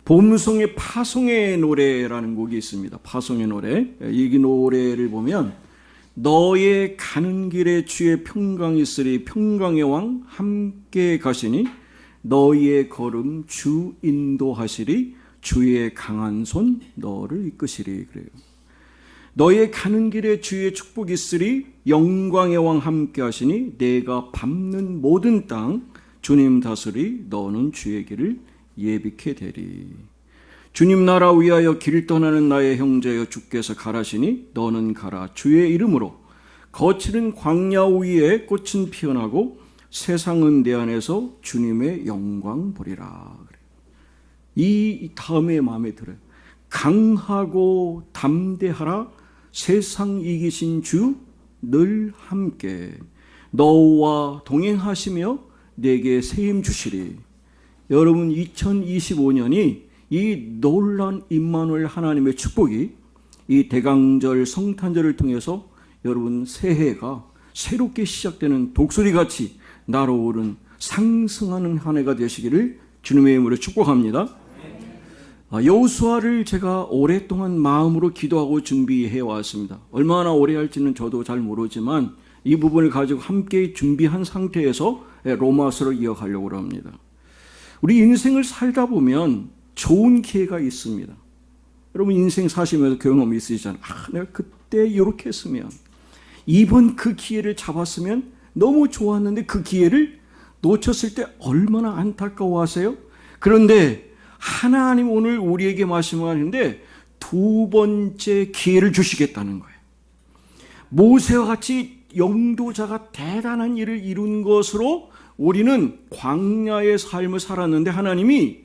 봄송의 파송의 노래라는 곡이 있습니다. 파송의 노래. 이 노래를 보면 너의 가는 길에 주의 평강이 있으리 평강의 왕 함께 가시니 너의 걸음 주 인도하시리 주의 강한 손 너를 이끄시리. 그래요. 너의 가는 길에 주의 축복이 있으리 영광의 왕 함께 하시니 내가 밟는 모든 땅 주님 다스리 너는 주의 길을 예비케 되리. 주님 나라 위하여 길 떠나는 나의 형제여 주께서 가라시니 너는 가라 주의 이름으로 거칠은 광야 위에 꽃은 피어나고 세상은 내 안에서 주님의 영광 보리라. 이 다음에 마음에 들어요. 강하고 담대하라 세상 이기신 주 늘 함께 너와 동행하시며 내게 세임 주시리. 여러분 2025년이 이 놀라운 임마누엘 하나님의 축복이 이 대강절 성탄절을 통해서 여러분 새해가 새롭게 시작되는 독수리같이 날아오른 상승하는 한 해가 되시기를 주님의 이름으로 축복합니다. 여호수아를 제가 오랫동안 마음으로 기도하고 준비해 왔습니다. 얼마나 오래 할지는 저도 잘 모르지만 이 부분을 가지고 함께 준비한 상태에서 로마서를 이어가려고 합니다. 우리 인생을 살다 보면 좋은 기회가 있습니다. 여러분 인생 사시면서 경험이 있으시잖아요. 내가 그때 이렇게 했으면 이번 그 기회를 잡았으면 너무 좋았는데 그 기회를 놓쳤을 때 얼마나 안타까워하세요? 그런데 하나님 오늘 우리에게 말씀하는데 두 번째 기회를 주시겠다는 거예요. 모세와 같이 영도자가 대단한 일을 이룬 것으로 우리는 광야의 삶을 살았는데 하나님이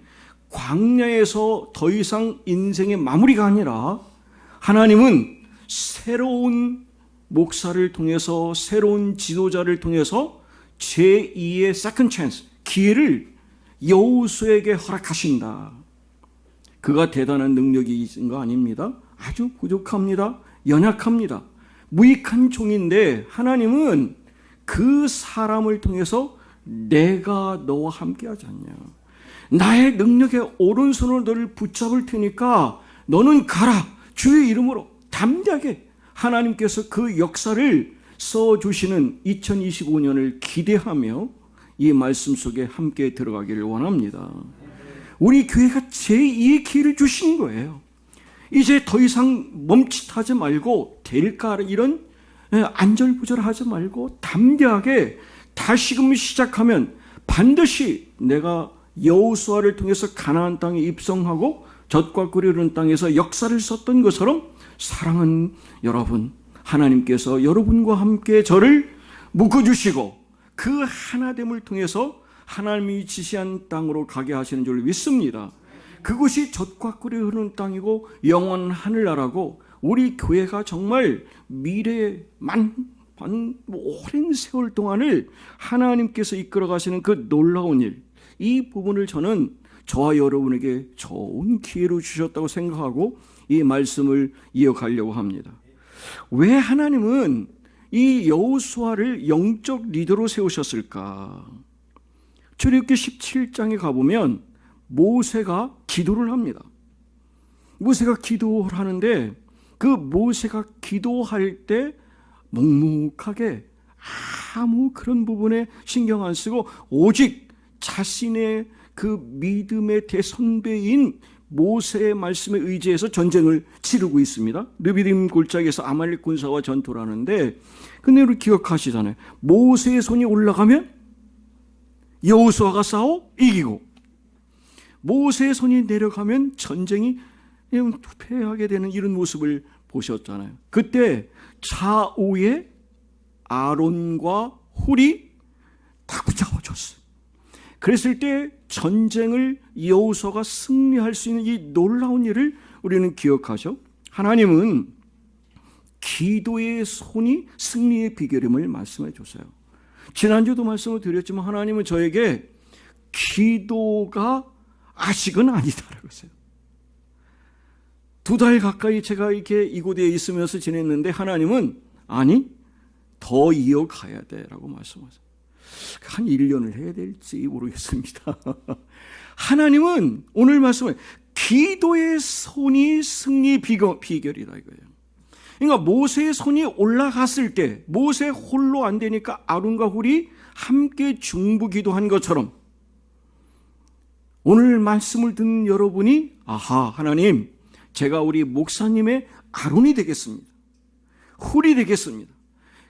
광야에서 더 이상 인생의 마무리가 아니라 하나님은 새로운 목사를 통해서 새로운 지도자를 통해서 제2의 second chance 기회를 여호수아에게 허락하신다. 그가 대단한 능력이 있는 거 아닙니다. 아주 부족합니다. 연약합니다. 무익한 종인데 하나님은 그 사람을 통해서 내가 너와 함께 하지 않냐. 나의 능력의 오른손으로 너를 붙잡을 테니까 너는 가라. 주의 이름으로 담대하게 하나님께서 그 역사를 써주시는 2025년을 기대하며 이 말씀 속에 함께 들어가기를 원합니다. 우리 교회가 제2의 기회를 주신 거예요. 이제 더 이상 멈칫하지 말고 될까 이런 안절부절하지 말고 담대하게 다시금 시작하면 반드시 내가 여호수아를 통해서 가나안 땅에 입성하고 젖과 꿀이 흐르는 땅에서 역사를 썼던 것처럼 사랑하는 여러분, 하나님께서 여러분과 함께 저를 묶어주시고 그 하나됨을 통해서 하나님이 지시한 땅으로 가게 하시는 줄 믿습니다. 그곳이 젖과 꿀이 흐르는 땅이고 영원한 하늘나라고 우리 교회가 정말 미래의 오랜 세월 동안을 하나님께서 이끌어 가시는 그 놀라운 일, 이 부분을 저는 저와 여러분에게 좋은 기회로 주셨다고 생각하고 이 말씀을 이어가려고 합니다. 왜 하나님은 이 여호수아를 영적 리더로 세우셨을까? 출애굽기 17장에 가보면 모세가 기도를 합니다. 모세가 기도를 하는데 그 모세가 기도할 때 묵묵하게 아무 그런 부분에 신경 안 쓰고 오직 자신의 그 믿음의 대선배인 모세의 말씀에 의지해서 전쟁을 치르고 있습니다. 르비딤 골짜기에서 아말렉 군사와 전투를 하는데 근데 우리 기억하시잖아요. 모세의 손이 올라가면 여호수아가 싸워 이기고 모세의 손이 내려가면 전쟁이 패하게 되는 이런 모습을 보셨잖아요. 그때 좌우에 아론과 훌이 다 붙잡아줬어요. 그랬을 때 전쟁을 여호수아가 승리할 수 있는 이 놀라운 일을 우리는 기억하죠. 하나님은 기도의 손이 승리의 비결임을 말씀해 줬어요. 지난주도 말씀을 드렸지만 하나님은 저에게 기도가 아직은 아니다라고 했어요. 2달 가까이 제가 이렇게 이곳에 있으면서 지냈는데 하나님은 아니 더 이어가야 돼라고 말씀하세요. 한 1년을 해야 될지 모르겠습니다. 하나님은 오늘 말씀을 기도의 손이 승리 비결이다 이거예요. 그러니까 모세의 손이 올라갔을 때 모세 홀로 안 되니까 아론과 훌이 함께 중보기도한 것처럼 오늘 말씀을 듣는 여러분이 아하, 하나님, 제가 우리 목사님의 아론이 되겠습니다. 훌이 되겠습니다.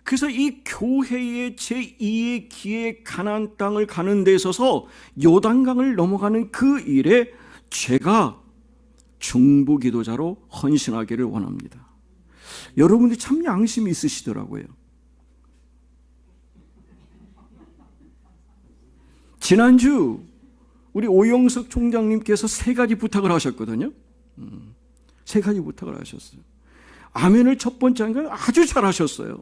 그래서 이 교회의 제2의 기회 가나안 땅을 가는 데 있어서 요단강을 넘어가는 그 일에 제가 중보기도자로 헌신하기를 원합니다. 여러분들이 참 양심이 있으시더라고요. 지난주 우리 오영석 총장님께서 3가지 부탁을 하셨거든요. 3가지 부탁을 하셨어요. 아멘을 첫 번째 한 건 아주 잘하셨어요.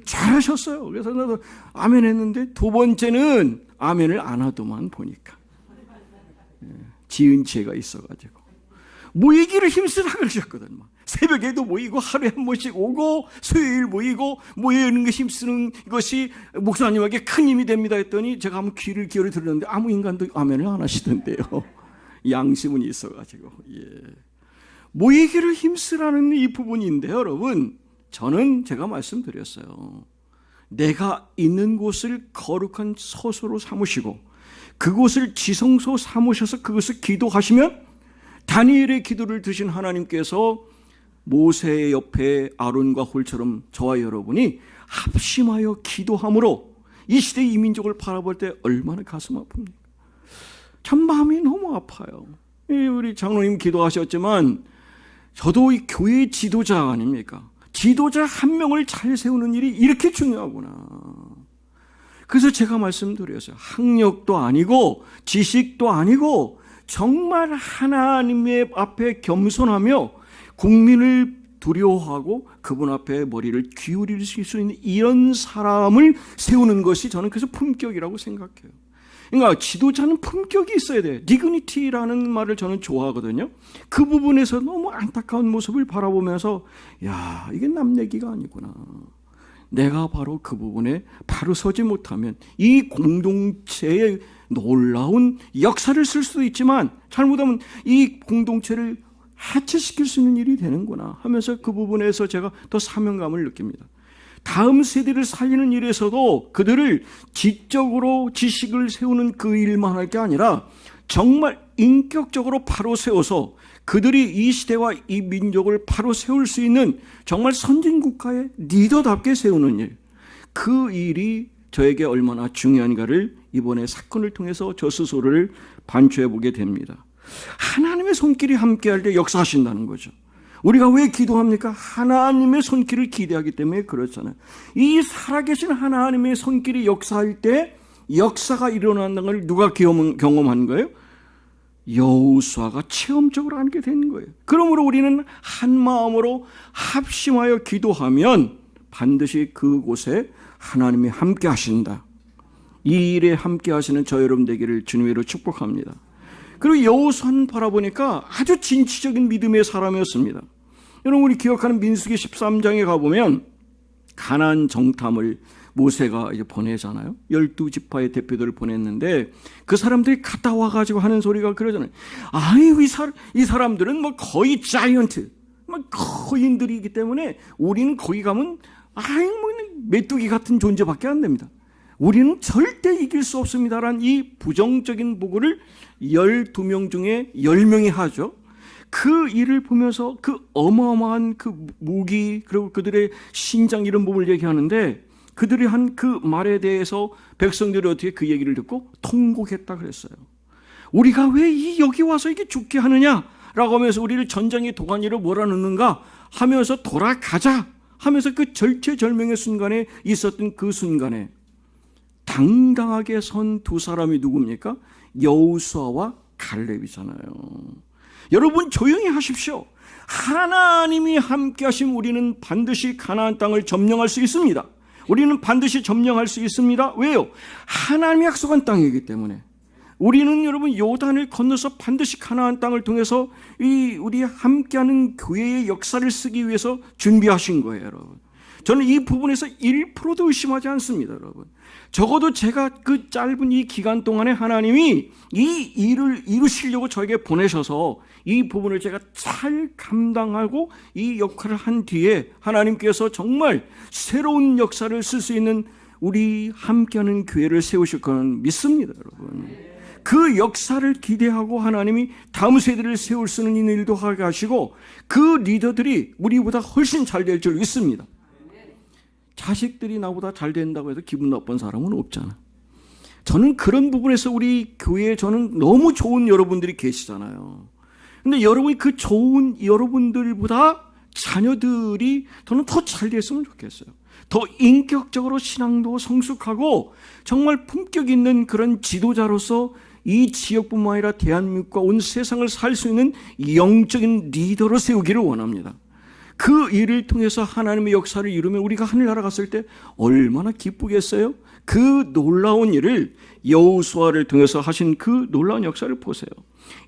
잘하셨어요. 그래서 나도 아멘 했는데 두 번째는 아멘을 안 하더만 보니까 지은 죄가 있어가지고 모이기를 힘쓰라 그러셨거든. 새벽에도 모이고 하루에 한 번씩 오고 수요일 모이고 모이는 게 힘쓰는 것이 목사님에게 큰 힘이 됩니다 했더니 제가 한번 귀를 기울여 들었는데 아무 인간도 아멘을 안 하시던데요. 양심은 있어가지고 모이기를 힘쓰라는 이 부분인데 여러분, 저는 제가 말씀드렸어요. 내가 있는 곳을 거룩한 서소로 삼으시고 그곳을 지성소 삼으셔서 그것을 기도하시면 다니엘의 기도를 드신 하나님께서 모세의 옆에 아론과 홀처럼 저와 여러분이 합심하여 기도함으로 이 시대 이 민족을 바라볼 때 얼마나 가슴 아픕니까? 참 마음이 너무 아파요. 우리 장로님 기도하셨지만 저도 이 교회 지도자 아닙니까? 지도자 한 명을 잘 세우는 일이 이렇게 중요하구나. 그래서 제가 말씀드렸어요. 학력도 아니고 지식도 아니고 정말 하나님의 앞에 겸손하며 국민을 두려워하고 그분 앞에 머리를 기울일 수 있는 이런 사람을 세우는 것이 저는 그래서 품격이라고 생각해요. 그러니까 지도자는 품격이 있어야 돼요. 디그니티라는 말을 저는 좋아하거든요. 그 부분에서 너무 안타까운 모습을 바라보면서 야, 이게 남 얘기가 아니구나. 내가 바로 그 부분에 바로 서지 못하면 이 공동체의 놀라운 역사를 쓸 수도 있지만 잘못하면 이 공동체를 해체시킬 수 있는 일이 되는구나 하면서 그 부분에서 제가 더 사명감을 느낍니다. 다음 세대를 살리는 일에서도 그들을 지적으로 지식을 세우는 그 일만 할 게 아니라 정말 인격적으로 바로 세워서 그들이 이 시대와 이 민족을 바로 세울 수 있는 정말 선진국가의 리더답게 세우는 일, 그 일이 저에게 얼마나 중요한가를 이번에 사건을 통해서 저 스스로를 반추해 보게 됩니다. 하나님의 손길이 함께할 때 역사하신다는 거죠. 우리가 왜 기도합니까? 하나님의 손길을 기대하기 때문에 그렇잖아요. 이 살아계신 하나님의 손길이 역사할 때 역사가 일어난다는 걸 누가 경험한 거예요? 여호수아가 체험적으로 알게 된 거예요. 그러므로 우리는 한 마음으로 합심하여 기도하면 반드시 그곳에 하나님이 함께 하신다. 이 일에 함께 하시는 저 여러분 되기를 주님으로 축복합니다. 그리고 여호수아는 바라보니까 아주 진취적인 믿음의 사람이었습니다. 여러분, 우리 기억하는 민수기 13장에 가보면 가나안 정탐을 모세가 이제 보내잖아요. 12지파의 대표들을 보냈는데 그 사람들이 갔다 와가지고 하는 소리가 그러잖아요. 아유, 이 사람들은 뭐 거의 자이언트, 뭐 거인들이기 때문에 우리는 거기 가면 아유, 뭐 메뚜기 같은 존재밖에 안 됩니다. 우리는 절대 이길 수 없습니다라는 이 부정적인 보고를 12명 중에 10명이 하죠. 그 일을 보면서 그 어마어마한 그 무기 그리고 그들의 신장 이런 부분을 얘기하는데 그들이 한 그 말에 대해서 백성들이 어떻게 그 얘기를 듣고 통곡했다 그랬어요. 우리가 왜 여기 와서 이게 죽게 하느냐라고 하면서 우리를 전장의 도가니로 몰아넣는가 하면서 돌아가자 하면서 그 절체절명의 순간에 있었던 그 순간에 당당하게 선 두 사람이 누굽니까? 여호수아와 갈렙이잖아요. 여러분 조용히 하십시오. 하나님이 함께 하시면 우리는 반드시 가나안 땅을 점령할 수 있습니다. 우리는 반드시 점령할 수 있습니다. 왜요? 하나님이 약속한 땅이기 때문에. 우리는 여러분 요단을 건너서 반드시 가나안 땅을 통해서 우리 함께하는 교회의 역사를 쓰기 위해서 준비하신 거예요, 여러분. 저는 이 부분에서 1%도 의심하지 않습니다, 여러분. 적어도 제가 그 짧은 이 기간 동안에 하나님이 이 일을 이루시려고 저에게 보내셔서 이 부분을 제가 잘 감당하고 이 역할을 한 뒤에 하나님께서 정말 새로운 역사를 쓸 수 있는 우리 함께하는 교회를 세우실 거는 믿습니다, 여러분. 그 역사를 기대하고 하나님이 다음 세대를 세울 수 있는 일도 하게 하시고 그 리더들이 우리보다 훨씬 잘 될 줄 믿습니다. 자식들이 나보다 잘 된다고 해서 기분 나쁜 사람은 없잖아. 저는 그런 부분에서 우리 교회에 저는 너무 좋은 여러분들이 계시잖아요. 근데 여러분이 그 좋은 여러분들보다 자녀들이 저는 더 잘 됐으면 좋겠어요. 더 인격적으로 신앙도 성숙하고 정말 품격 있는 그런 지도자로서 이 지역뿐만 아니라 대한민국과 온 세상을 살 수 있는 영적인 리더로 세우기를 원합니다. 그 일을 통해서 하나님의 역사를 이루면 우리가 하늘나라 갔을 때 얼마나 기쁘겠어요? 그 놀라운 일을 여호수아를 통해서 하신 그 놀라운 역사를 보세요.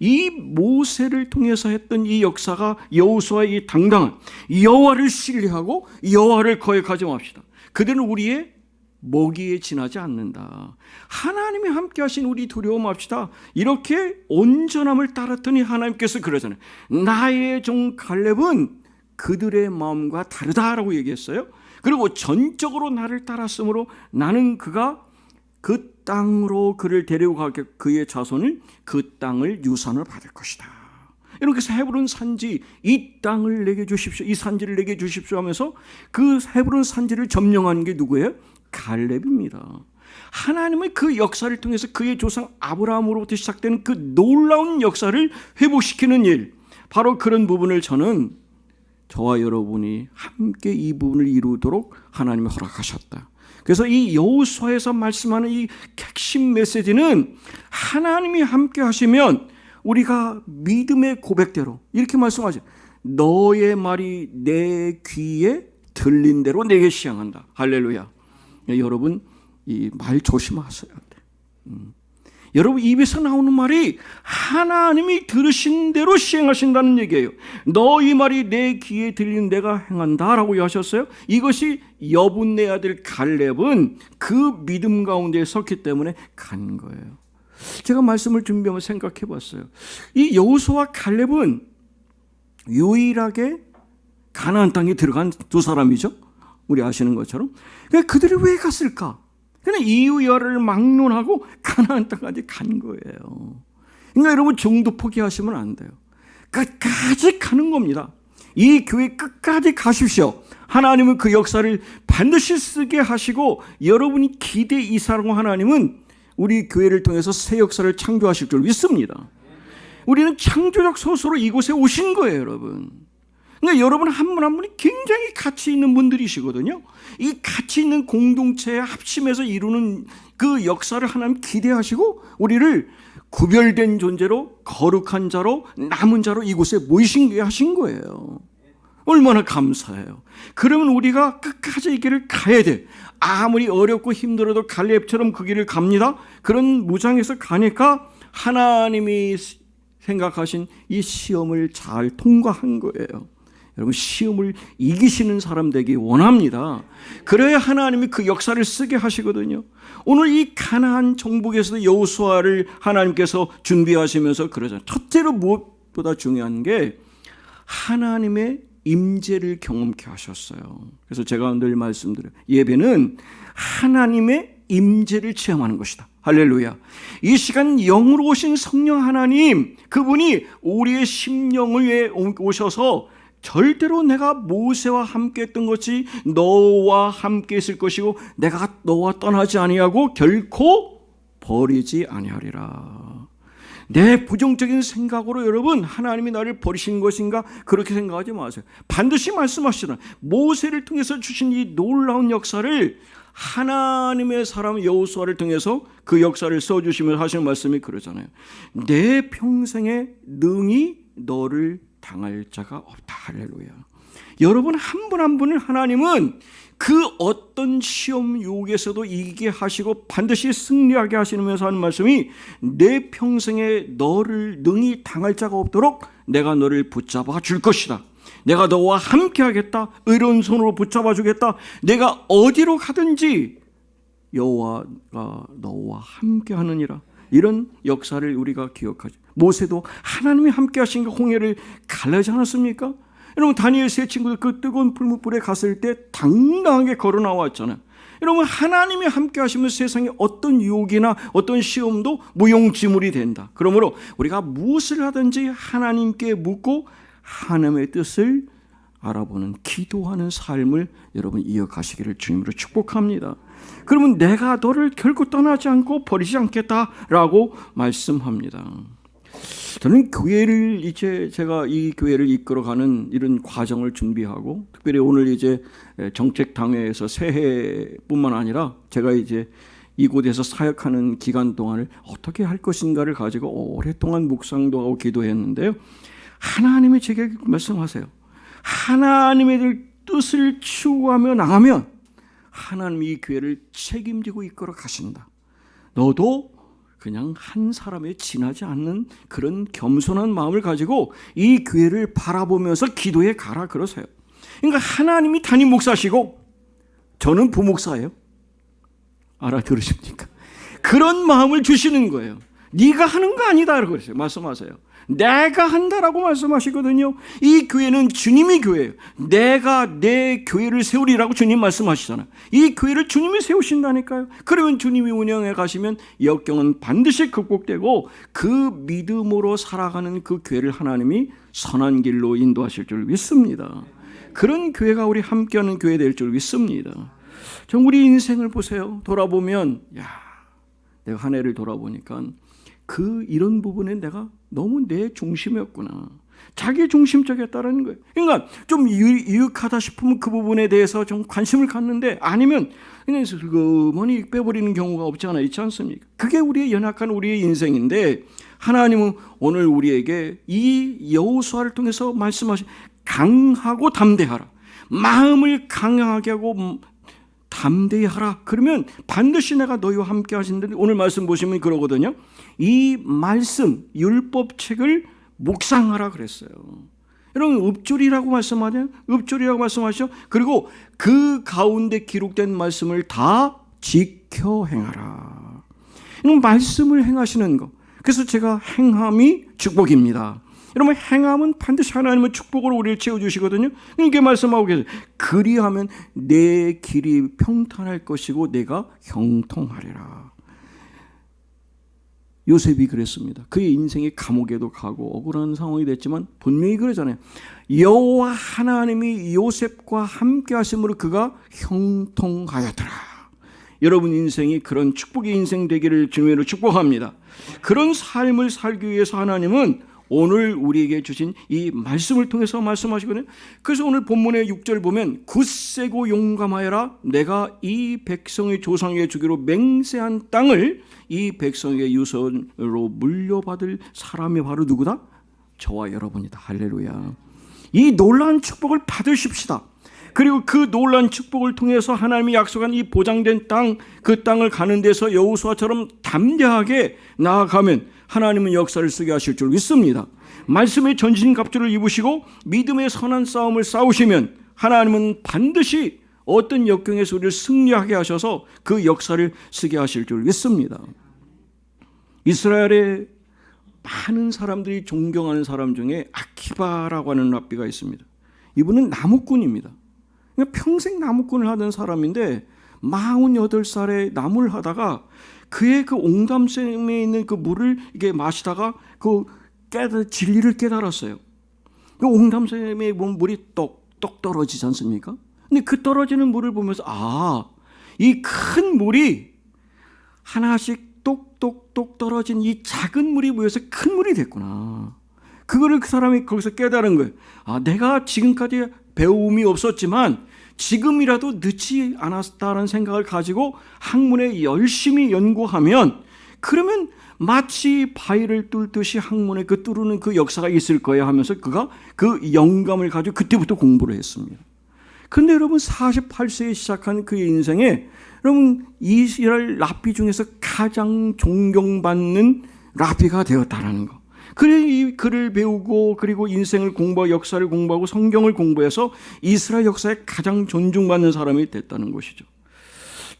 이 모세를 통해서 했던 이 역사가 여호수아의 이 당당한 여호와를 신뢰하고 여호와를 거역하지 맙시다. 그들은 우리의 먹이에 지나지 않는다. 하나님이 함께 하신 우리 두려워 맙시다. 이렇게 온전함을 따랐더니 하나님께서 그러잖아요. 나의 종 갈렙은 그들의 마음과 다르다라고 얘기했어요. 그리고 전적으로 나를 따랐으므로 나는 그가 그 땅으로 그를 데려가게 그의 자손을 그 땅을 유산을 받을 것이다. 이렇게 해서 헤브론 산지 이 땅을 내게 주십시오. 이 산지를 내게 주십시오 하면서 그 헤브론 산지를 점령한 게 누구예요? 갈렙입니다. 하나님의 그 역사를 통해서 그의 조상 아브라함으로부터 시작되는 그 놀라운 역사를 회복시키는 일, 바로 그런 부분을 저는 저와 여러분이 함께 이 부분을 이루도록 하나님이 허락하셨다. 그래서 이 여호수아에서 말씀하는 이 핵심 메시지는 하나님이 함께 하시면 우리가 믿음의 고백대로 이렇게 말씀하죠. 너의 말이 내 귀에 들린 대로 내게 시행한다. 할렐루야. 여러분 이 말 조심하셔야 돼. 여러분 입에서 나오는 말이 하나님이 들으신 대로 시행하신다는 얘기예요. 너희 말이 내 귀에 들리는 내가 행한다라고 하셨어요. 이것이 여분네 아들 갈렙은 그 믿음 가운데 섰기 때문에 간 거예요. 제가 말씀을 준비하면서 생각해 봤어요. 이 여호수아와 갈렙은 유일하게 가나안 땅에 들어간 두 사람이죠. 우리 아시는 것처럼. 그들이 왜 갔을까? 그냥 이유열을 막론하고 가나안 땅까지 간 거예요. 그러니까 여러분 정도 포기하시면 안 돼요. 끝까지 가는 겁니다. 이 교회 끝까지 가십시오. 하나님은 그 역사를 반드시 쓰게 하시고 여러분이 기대 이사하고 하나님은 우리 교회를 통해서 새 역사를 창조하실 줄 믿습니다. 우리는 창조적 소수로 이곳에 오신 거예요, 여러분. 그러니까 여러분 한 분 한 분이 굉장히 가치 있는 분들이시거든요. 이 가치 있는 공동체에 합심해서 이루는 그 역사를 하나님 기대하시고 우리를 구별된 존재로 거룩한 자로 남은 자로 이곳에 모이신 하신 거예요. 얼마나 감사해요. 그러면 우리가 끝까지 이 길을 가야 돼. 아무리 어렵고 힘들어도 갈렙처럼 그 길을 갑니다. 그런 무장에서 가니까 하나님이 생각하신 이 시험을 잘 통과한 거예요. 여러분 시험을 이기시는 사람 되기 원합니다. 그래야 하나님이 그 역사를 쓰게 하시거든요. 오늘 이 가나안 정복에서도 여호수아를 하나님께서 준비하시면서 그러잖아요. 첫째로 무엇보다 중요한 게 하나님의 임재를 경험케 하셨어요. 그래서 제가 늘 말씀드려요. 예배는 하나님의 임재를 체험하는 것이다. 할렐루야. 이 시간 영으로 오신 성령 하나님, 그분이 우리의 심령을 위해 오셔서 절대로 내가 모세와 함께 했던 것이 너와 함께 있을 것이고 내가 너와 떠나지 아니하고 결코 버리지 아니하리라. 내 부정적인 생각으로 여러분 하나님이 나를 버리신 것인가 그렇게 생각하지 마세요. 반드시 말씀하시잖아요. 모세를 통해서 주신 이 놀라운 역사를 하나님의 사람 여호수아를 통해서 그 역사를 써주시며 하시는 말씀이 그러잖아요. 내 평생에 능히 너를 당할 자가 없다. 할렐루야. 여러분 한 분 한 분을 하나님은 그 어떤 시험 유혹에서도 이기게 하시고 반드시 승리하게 하시면서 하는 말씀이 내 평생에 너를 능히 당할 자가 없도록 내가 너를 붙잡아 줄 것이다. 내가 너와 함께 하겠다. 의로운 손으로 붙잡아 주겠다. 내가 어디로 가든지 여호와가 너와 함께 하느니라. 이런 역사를 우리가 기억하죠. 모세도 하나님이 함께 하신 그 홍해를 갈라지 않았습니까? 여러분, 다니엘 세 친구들 그 뜨거운 풀무불에 갔을 때 당당하게 걸어 나왔잖아요. 여러분, 하나님이 함께 하시면 세상에 어떤 유혹이나 어떤 시험도 무용지물이 된다. 그러므로 우리가 무엇을 하든지 하나님께 묻고 하나님의 뜻을 알아보는 기도하는 삶을 여러분 이어가시기를 주님으로 축복합니다. 그러면 내가 너를 결코 떠나지 않고 버리지 않겠다라고 말씀합니다. 저는 교회를 이제 제가 이 교회를 이끌어가는 이런 과정을 준비하고 특별히 오늘 이제 정책당회에서 새해뿐만 아니라 제가 이제 이곳에서 사역하는 기간 동안을 어떻게 할 것인가를 가지고 오랫동안 묵상도 하고 기도했는데요. 하나님이 제게 말씀하세요. 하나님의 뜻을 추구하며 나가면 하나님이 이 교회를 책임지고 이끌어 가신다. 너도 그냥 한 사람에 지나지 않는 그런 겸손한 마음을 가지고 이 교회를 바라보면서 기도해 가라 그러세요. 그러니까 하나님이 담임 목사시고 저는 부목사예요. 알아들으십니까? 그런 마음을 주시는 거예요. 네가 하는 거 아니다 그러세요. 말씀하세요. 내가 한다라고 말씀하시거든요. 이 교회는 주님이 교회예요. 내가 내 교회를 세우리라고 주님 말씀하시잖아요. 이 교회를 주님이 세우신다니까요. 그러면 주님이 운영해 가시면 역경은 반드시 극복되고 그 믿음으로 살아가는 그 교회를 하나님이 선한 길로 인도하실 줄 믿습니다. 그런 교회가 우리 함께하는 교회 될 줄 믿습니다. 좀 우리 인생을 보세요. 돌아보면 내가 한 해를 돌아보니까 이런 부분에 내가 너무 내 중심이었구나. 자기 중심적이었다는 거예요. 그러니까 좀 유익하다 싶으면 그 부분에 대해서 좀 관심을 갖는데 아니면 그냥 슬그머니 빼버리는 경우가 없지 않아 있지 않습니까? 그게 우리의 연약한 우리의 인생인데 하나님은 오늘 우리에게 이 여호수아를 통해서 말씀하신 강하고 담대하라. 마음을 강하게 하고 담대히 하라. 그러면 반드시 내가 너희와 함께 하신다는데 오늘 말씀 보시면 그러거든요. 이 말씀 율법책을 묵상하라 그랬어요. 여러분 읍조리라고 말씀하죠. 읍조리라고 말씀하시죠. 그리고 그 가운데 기록된 말씀을 다 지켜 행하라. 이런 말씀을 행하시는 것. 그래서 제가 행함이 축복입니다. 여러분 행함은 반드시 하나님의 축복으로 우리를 채워주시거든요. 이렇게 말씀하고 계세요. 그리하면 내 길이 평탄할 것이고 내가 형통하리라. 요셉이 그랬습니다. 그의 인생이 감옥에도 가고 억울한 상황이 됐지만 분명히 그러잖아요. 여호와 하나님이 요셉과 함께 하심으로 그가 형통하였더라. 여러분 인생이 그런 축복의 인생 되기를 주님으로 축복합니다. 그런 삶을 살기 위해서 하나님은 오늘 우리에게 주신 이 말씀을 통해서 말씀하시거든요. 그래서 오늘 본문의 6절 보면 굳세고 용감하여라. 내가 이 백성의 조상에게 주기로 맹세한 땅을 이 백성에게 유선으로 물려받을 사람이 바로 누구다? 저와 여러분이다. 할렐루야. 이 놀라운 축복을 받으십시다. 그리고 그 놀라운 축복을 통해서 하나님이 약속한 이 보장된 땅, 그 땅을 가는 데서 여호수아처럼 담대하게 나아가면 하나님은 역사를 쓰게 하실 줄 믿습니다. 말씀의 전신갑주를 입으시고 믿음의 선한 싸움을 싸우시면 하나님은 반드시 어떤 역경에서 우리를 승리하게 하셔서 그 역사를 쓰게 하실 줄 믿습니다. 이스라엘의 많은 사람들이 존경하는 사람 중에 아키바라고 하는 랍비가 있습니다. 이분은 나무꾼입니다. 평생 나무꾼을 하던 사람인데 48살에 나무를 하다가 그의 그 옹담샘에 있는 그 물을 이게 마시다가 진리를 깨달았어요. 그 옹담샘에 보면 물이 똑똑 떨어지지 않습니까? 근데 그 떨어지는 물을 보면서 이 큰 물이 하나씩 똑똑똑 떨어진 이 작은 물이 모여서 큰 물이 됐구나. 그거를 그 사람이 거기서 깨달은 거예요. 내가 지금까지 배움이 없었지만 지금이라도 늦지 않았다는 생각을 가지고 학문에 열심히 연구하면 그러면 마치 바위를 뚫듯이 학문에 뚫는 그 역사가 있을 거야 하면서 그가 그 영감을 가지고 그때부터 공부를 했습니다. 그런데 여러분 48세에 시작한 그의 인생에 여러분 이스라엘 랍비 중에서 가장 존경받는 랍비가 되었다라는 거. 그래 이 글을 배우고 그리고 인생을 공부하고 역사를 공부하고 성경을 공부해서 이스라엘 역사에 가장 존중받는 사람이 됐다는 것이죠.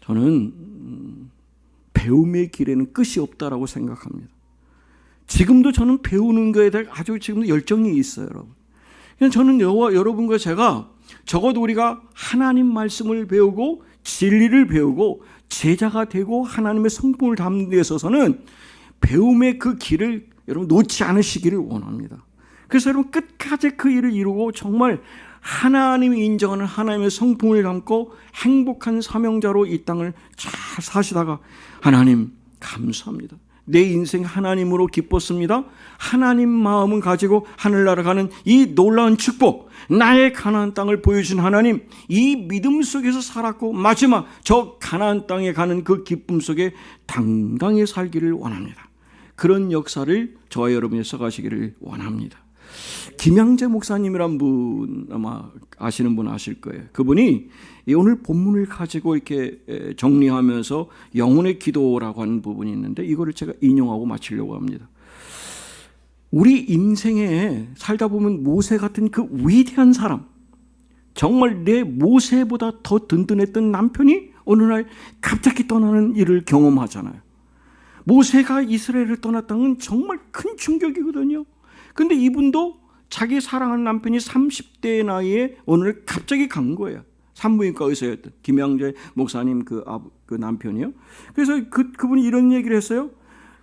저는 배움의 길에는 끝이 없다라고 생각합니다. 지금도 저는 배우는 것에 대해 아주 지금도 열정이 있어요, 여러분. 저는 여러분과 제가 적어도 우리가 하나님 말씀을 배우고 진리를 배우고 제자가 되고 하나님의 성품을 담는 데 있어서는 배움의 그 길을 여러분 놓지 않으시기를 원합니다. 그래서 여러분 끝까지 그 일을 이루고 정말 하나님이 인정하는 하나님의 성품을 담고 행복한 사명자로 이 땅을 잘 사시다가 하나님 감사합니다. 내 인생 하나님으로 기뻤습니다. 하나님 마음을 가지고 하늘나라 가는 이 놀라운 축복, 나의 가나안 땅을 보여준 하나님, 이 믿음 속에서 살았고 마지막 저 가나안 땅에 가는 그 기쁨 속에 당당히 살기를 원합니다. 그런 역사를 저와 여러분이 써가시기를 원합니다. 김양재 목사님이란 분 아마 아시는 분 아실 거예요. 그분이 오늘 본문을 가지고 이렇게 정리하면서 영혼의 기도라고 하는 부분이 있는데 이거를 제가 인용하고 마치려고 합니다. 우리 인생에 살다 보면 모세 같은 그 위대한 사람, 정말 내 모세보다 더 든든했던 남편이 어느 날 갑자기 떠나는 일을 경험하잖아요. 모세가 이스라엘을 떠났다는 건 정말 큰 충격이거든요. 근데 이분도 자기 사랑하는 남편이 30대 나이에 오늘 갑자기 간 거예요. 산부인과 의사였던 김양재 목사님 그 남편이요. 그래서 그분이 이런 얘기를 했어요.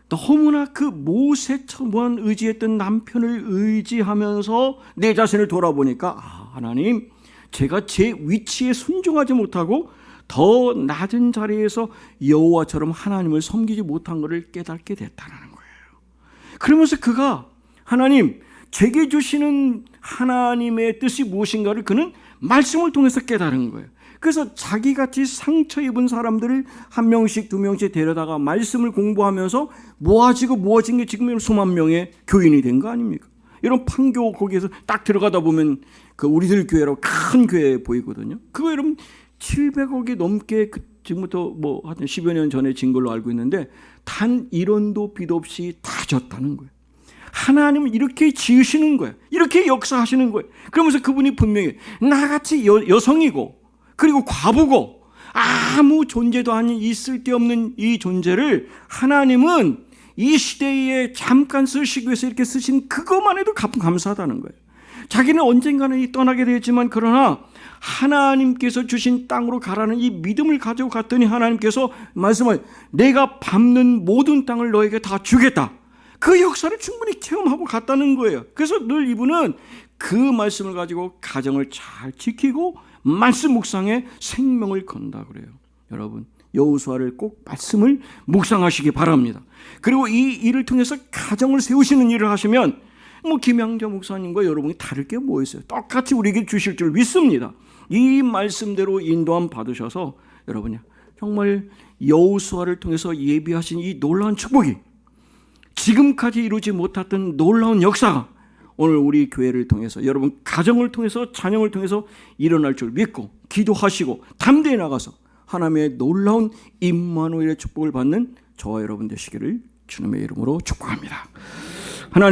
너무나 그 모세처럼 의지했던 남편을 의지하면서 내 자신을 돌아보니까 하나님, 제가 제 위치에 순종하지 못하고 더 낮은 자리에서 여호와처럼 하나님을 섬기지 못한 것을 깨닫게 됐다는 거예요. 그러면서 그가 하나님, 제게 주시는 하나님의 뜻이 무엇인가를 그는 말씀을 통해서 깨달은 거예요. 그래서 자기같이 상처 입은 사람들을 한 명씩 두 명씩 데려다가 말씀을 공부하면서 모아진 게 지금 수만 명의 교인이 된 거 아닙니까? 이런 판교 거기에서 딱 들어가다 보면 그 우리들 교회라고 큰 교회 보이거든요. 그거 여러분 700억이 넘게 지금부터 뭐 하여튼 10여 년 전에 진 걸로 알고 있는데 단 1원도 빚 없이 다 졌다는 거예요. 하나님은 이렇게 지으시는 거예요. 이렇게 역사하시는 거예요. 그러면서 그분이 분명히 나같이 여성이고 그리고 과부고 아무 존재도 아닌 이 쓸데없는 이 존재를 하나님은 이 시대에 잠깐 쓰시기 위해서 이렇게 쓰신 그것만 해도 감사하다는 거예요. 자기는 언젠가는 떠나게 되겠지만 그러나 하나님께서 주신 땅으로 가라는 이 믿음을 가지고 갔더니 하나님께서 말씀을 내가 밟는 모든 땅을 너에게 다 주겠다. 그 역사를 충분히 체험하고 갔다는 거예요. 그래서 늘 이분은 그 말씀을 가지고 가정을 잘 지키고 말씀 묵상에 생명을 건다 그래요. 여러분 여호수아를 꼭 말씀을 묵상하시기 바랍니다. 그리고 이 일을 통해서 가정을 세우시는 일을 하시면 뭐 김양재 목사님과 여러분이 다를 게 뭐 있어요? 똑같이 우리에게 주실 줄 믿습니다. 이 말씀대로 인도함 받으셔서 여러분이 정말 여호수아를 통해서 예비하신 이 놀라운 축복이 지금까지 이루지 못했던 놀라운 역사가 오늘 우리 교회를 통해서 여러분 가정을 통해서 자녀를 통해서 일어날 줄 믿고 기도하시고 담대히 나가서 하나님의 놀라운 임마누엘의 축복을 받는 저와 여러분 되시기를 주님의 이름으로 축복합니다. 하나님